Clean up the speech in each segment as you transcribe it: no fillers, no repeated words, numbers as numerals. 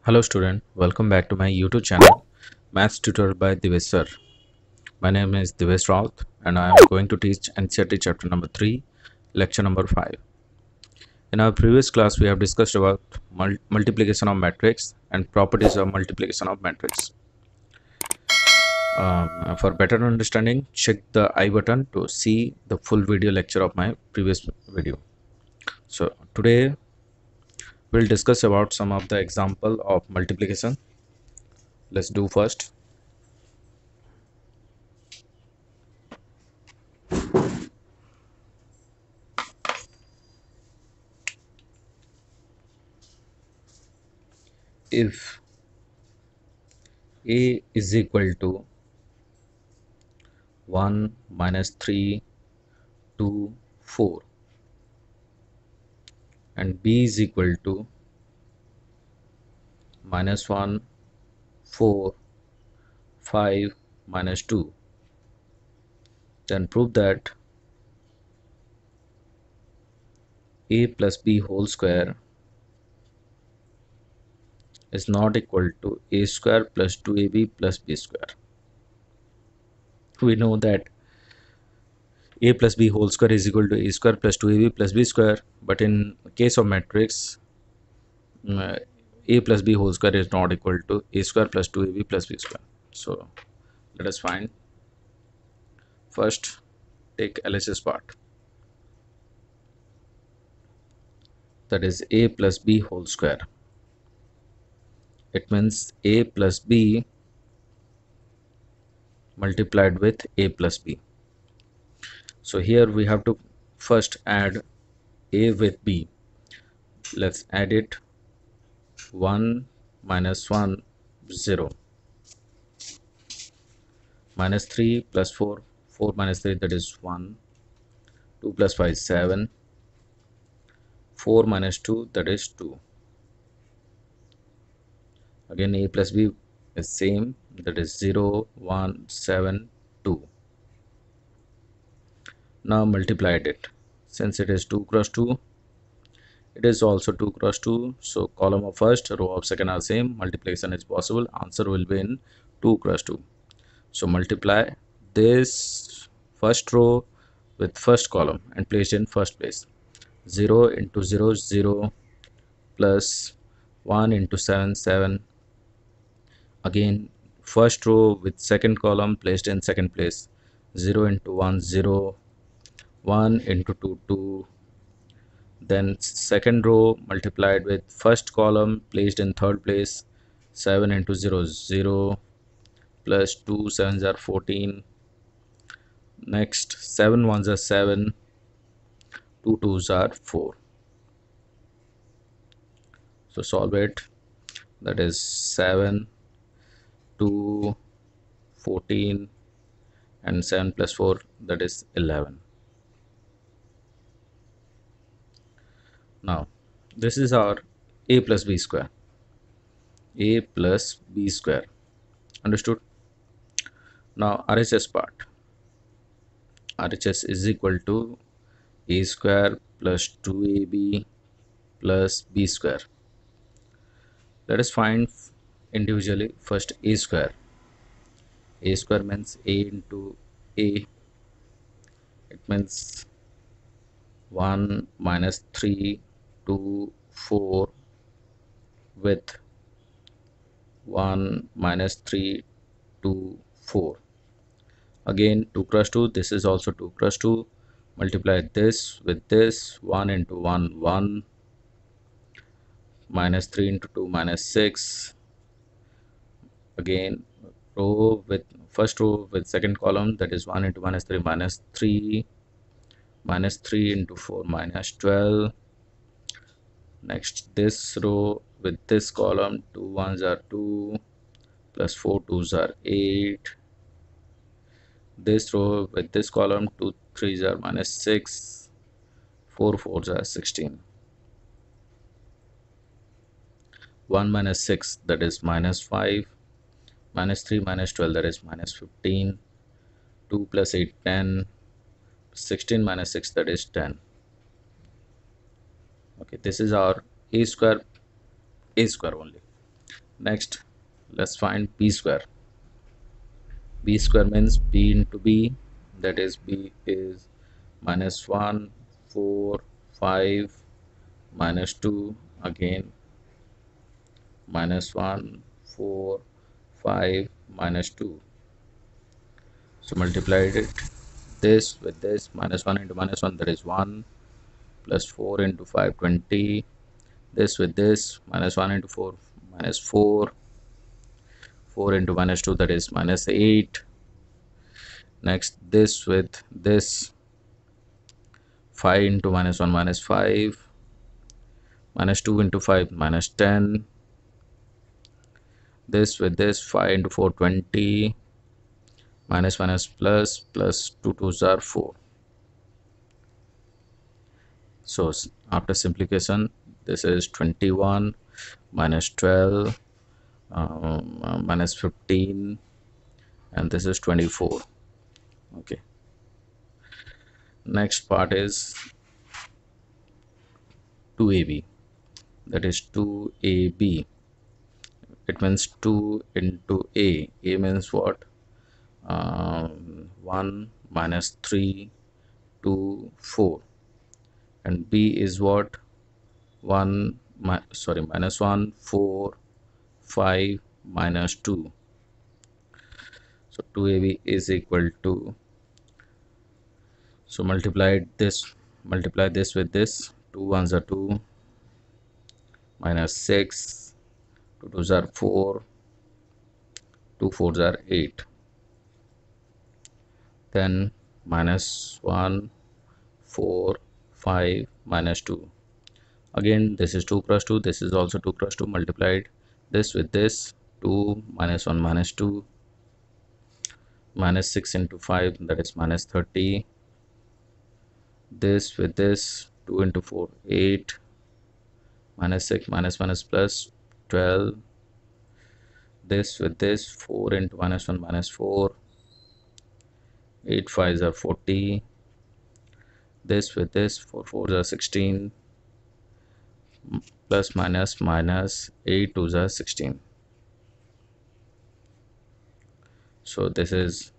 Hello student, welcome back to my YouTube channel Maths Tutor by Dibesh sir. My name is Dibesh Raut and I am going to teach NCERT chapter number 3, lecture number 5. In our previous class we have discussed about multiplication of matrix and properties of multiplication of matrix. For better understanding, check the I button to see the full video lecture of my previous video. So today we'll discuss about some of the example of multiplication. Let's do first. If A is equal to 1 minus 3 2 4 and B is equal to minus 1 4 5 minus 2, then prove that A plus B whole square is not equal to A square plus 2AB plus B square. We know that A plus B whole square is equal to A square plus 2AB plus B square, but in case of matrix, A plus B whole square is not equal to A square plus 2AB plus B square. So let us find. First, take LHS part, that is A plus B whole square. It means A plus B multiplied with A plus B. So here we have to first add A with B. Let's add it. 1 minus 1 0, minus 3 plus 4 4 minus 3, that is 1, 2 plus 5 7, 4 minus 2, that is 2. Again A plus B is same, that is 0 1 7 2. Now multiplied it. Since it is 2 cross 2, it is also 2 cross 2, so column of first, row of second are same. Multiplication is possible. Answer will be in 2 cross 2. So multiply this first row with first column and place in first place. 0 into 0 0 plus 1 into 7 7. Again first row with second column placed in second place. 0 into 1 0, 1 into 2 2. Then second row multiplied with first column placed in third place. 7 into 0 0 plus 2 7s are 14. Next 7 1s are 7, 2 2s are 4. So solve it. That is 7 2 14 and 7 plus 4, that is 11. Now this is our A plus B square. A plus B square. Understood? Now RHS part. RHS is equal to A square plus 2AB plus B square. Let us find individually. First A square. A square means A into A. It means 1 minus 3 2 4 with 1 minus 3 2 4. Again 2 cross 2, this is also 2 cross 2. Multiply this with this. 1 into 1 1, minus 3 into 2 minus 6. Again row with first row with second column, that is 1 into minus 3 minus 3, minus 3 into 4 minus 12. Next this row with this column, 2 1s are 2 plus 4 2s are 8. This row with this column, 2 3s are minus 6, 4 4s are 16. 1 minus 6, that is minus 5, minus 3 minus 12, that is minus 15, 2 plus 8 10, 16 minus 6, that is 10. Okay, this is our A square only. Next, let's find b square. B square means b into b, that is b is minus 1, 4, 5, minus 2, again minus 1, 4, 5, minus 2. So multiplied it this with this, minus 1 into minus 1, that is 1, plus 4 into 5, 20. This with this, minus 1 into 4, minus 4, 4 into minus 2, that is minus 8. Next, this with this, 5 into minus 1, minus 5, minus 2 into 5, minus 10. This with this, 5 into 4, 20, minus minus plus, plus 2 2s are 4. So after simplification, this is 21 minus 12 minus 15, and this is 24. Okay, next part is 2ab, that is 2ab. It means 2 into a means what? 1 minus 3, 2, 4, and b is what? 1 minus 1, 4, 5, minus 2. So 2ab is equal to, so multiply this with this, 2 1s are 2, minus 6, 2 2s are 4, 2 4s are 8, then minus 1, 4, 5, minus 2. Again, this is 2 cross 2, this is also 2 cross 2, multiplied this with this, 2 minus 1 minus 2, minus 6 into 5, that is minus 30. This with this, 2 into 4, 8, minus 6, minus minus plus 12. This with this, 4 into minus 1 minus 4, 8 5s are 40. This with this, 4 4s are 16, plus minus minus 8 2s are 16. So this is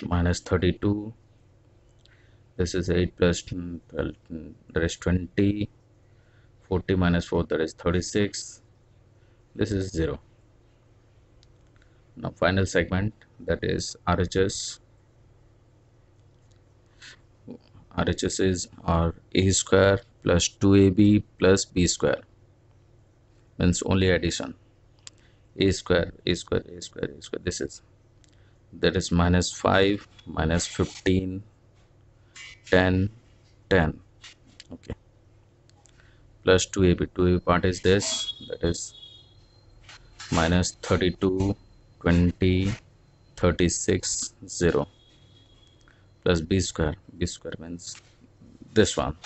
minus 32. This is 8 plus 12, that is 20. 40 minus 4, that is 36. This is 0. Now final segment, that is RHS. RHS is a square plus 2ab plus b square, means only addition. A square, a square, a square, a square. This is, that is minus 5, minus 15, 10, 10. Okay, plus 2ab. 2ab part is this, that is minus 32, 20, 36, 0, plus b square. B square means this one,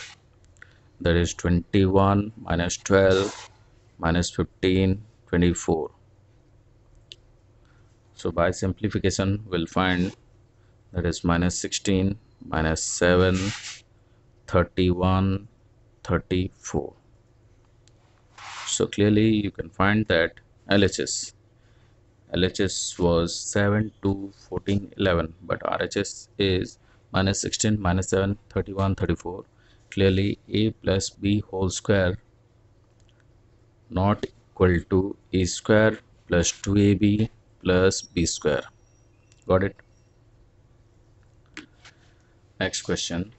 that is 21 minus 12 minus 15, 24. So by simplification, we'll find that is minus 16, minus 7, 31, 34. So clearly you can find that LHS was 7, 2, 14, 11, but RHS is minus 16, minus 7, 31, 34. Clearly a plus b whole square not equal to a square plus 2ab plus b square. Got it? Next question.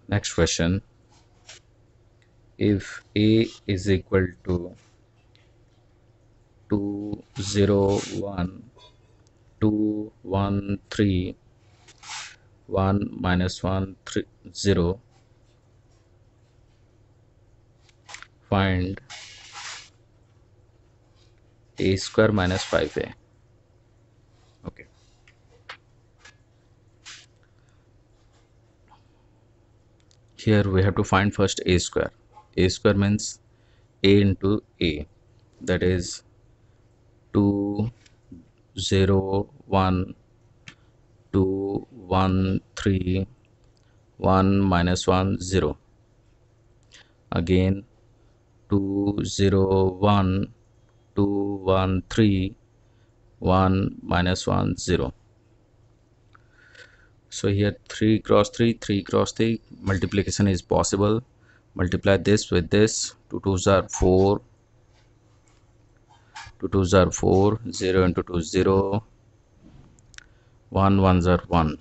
Next question. If a is equal to 2, 0, 1, 2, 1, 3, 1 minus 1, 3, 0, find a square minus 5a. Okay. Here we have to find first a square. A square means a into a, that is 2, 0, 1, 2, 1, 3, 1, minus 1, 0. Again 2, 0, 1, 2, 1, 3, 1, minus 1, 0. So here 3 cross 3, 3 cross 3, multiplication is possible. Multiply this with this. 2 2s are 4, 2 2s are 4, 0 into 2 0, 1 1s are 1.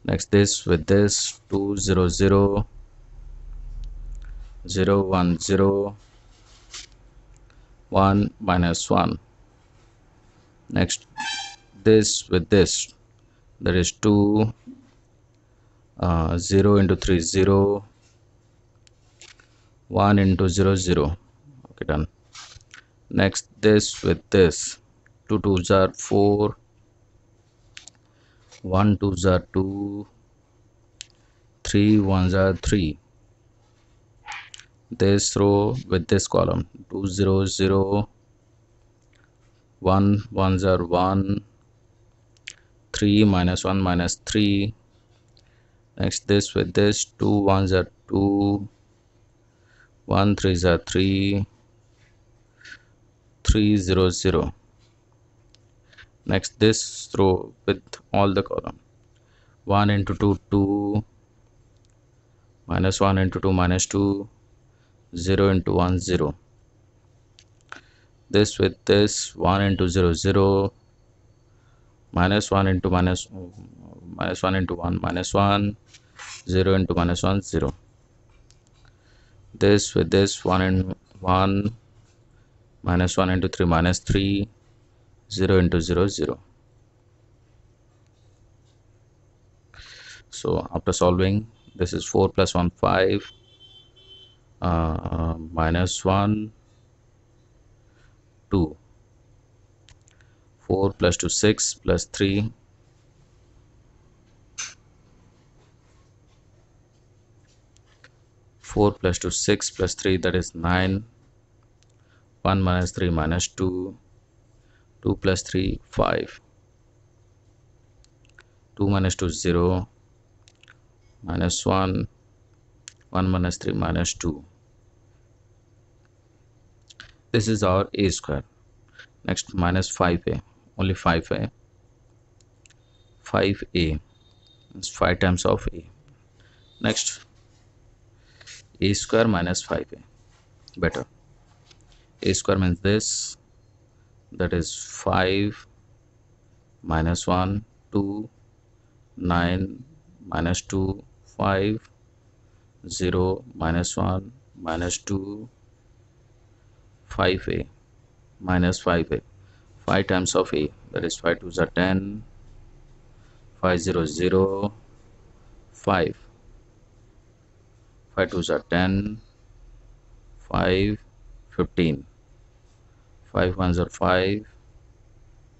Next this with this, 2 0 0, 0 1 0, 1 minus 1. Next this with this, that is 2, 0 into 3 0, 1 into 0 0. Okay, done. Next this with this, 2 2s are 4, 1 2s are 2, 3 1s are 3. This row with this column, 2 0 0, 1 1s are 1, 3 minus 1 minus 3. Next this with this, 2 1s are 2, 1 3s are 3, 3 0 0. Next this row with all the column, 1 into 2 2, minus 1 into 2 minus 2, 0 into 1 0. This with this, 1 into 0 0, minus 1 into minus 1 into 1 minus 1, 0 into minus 1 0. This with this, 1 and 1, minus 1 into 3 minus 3, 0 into 0 0. So after solving, this is 4 plus 1 5, minus 1 2, 4 plus 2 6 plus 3, 4 plus 2 6 plus 3, that is 9, 1 minus 3 minus 2, 2 plus 3 5, 2 minus 2 0, minus 1, 1 minus 3 minus 2. This is our a square. Next minus 5a, only 5a. 5a is 5 times of a. Next a square minus 5a, better. A square means this, that is 5 minus 1 2, 9 minus 2 5, 0 minus 1 minus 2, 5a minus 5a, 5 times of a, that is 5 2s are 10, 5 0 0, 5, 5 2s are 10, 5 15, 5 1s are 5,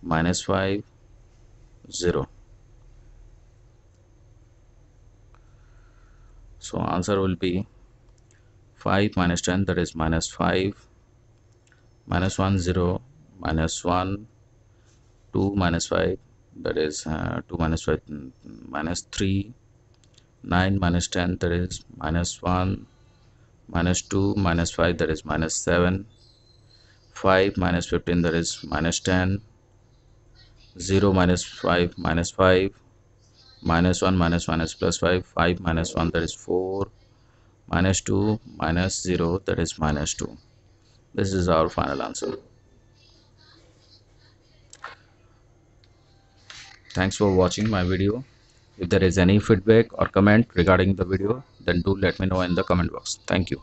minus 5 0. So answer will be 5 minus 10, that is minus 5, minus 1 0, minus 1, 2 minus 5, that is 2 minus 5 minus 3, 9 minus 10, that is minus 1, minus 2 minus 5, that is minus 7, 5 minus 15, that is minus 10, 0 minus 5 minus 5, minus 1 minus minus plus 5, 5 minus 1, that is 4, minus 2 minus 0, that is minus 2. This is our final answer. Thanks for watching my video. If there is any feedback or comment regarding the video, then do let me know in the comment box. Thank you.